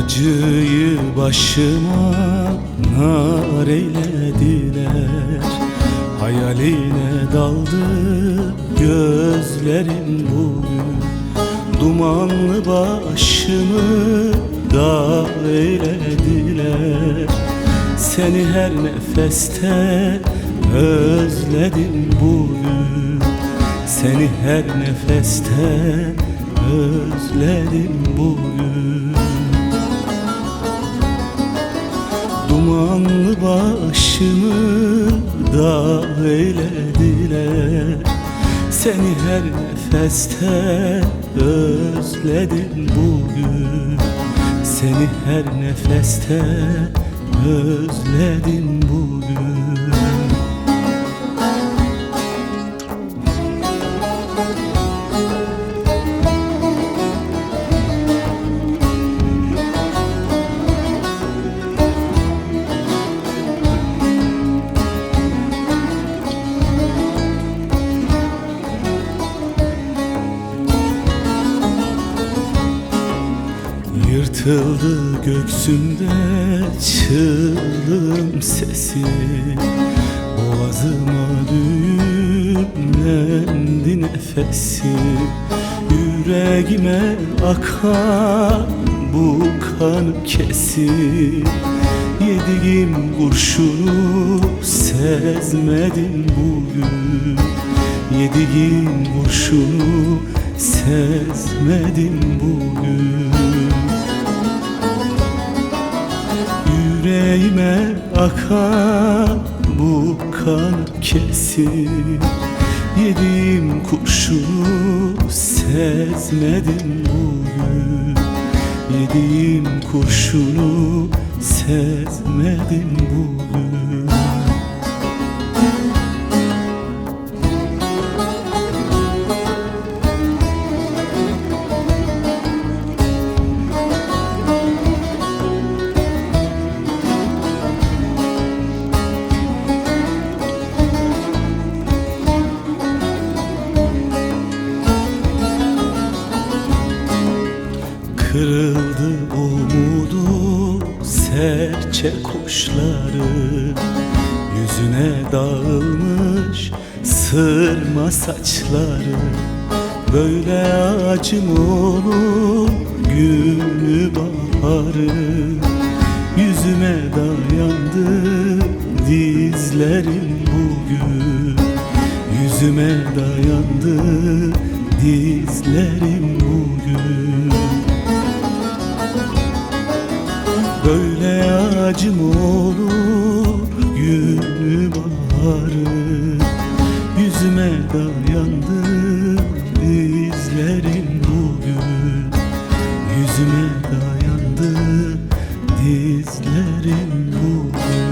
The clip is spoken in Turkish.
Acıyı başıma nar eylediler, hayaline daldı gözlerim bugün. Dumanlı başımı dağ eylediler, seni her nefeste özledim bugün. Seni her nefeste özledim bugün. Dumanlı başımı dağ eylediler, seni her nefeste özledim bugün. Seni her nefeste özledim bugün. Yırtıldı göksümde çığlığım sesi, boğazıma düğümlendi nefesi. Yüreğime akan bu kan kesip, yediğim kurşunu sezmedim bugün. Yediğim kurşunu sezmedim bugün. Yüreğime akan bu kan kesip, yediğim kurşunu sezmedim bugün. Yediğim kurşunu sezmedim bugün. Kırıldı umudu serçe kuşları, yüzüne dağılmış sırma saçları. Böyle acı mı olur günü baharı, yüzüme dayandı dizlerim bugün. Yüzüme dayandı dizlerim bugün. Böyle acı mı olur günü baharı, yüzüme dayandı dizlerim bugün. Yüzüme dayandı dizlerim bugün.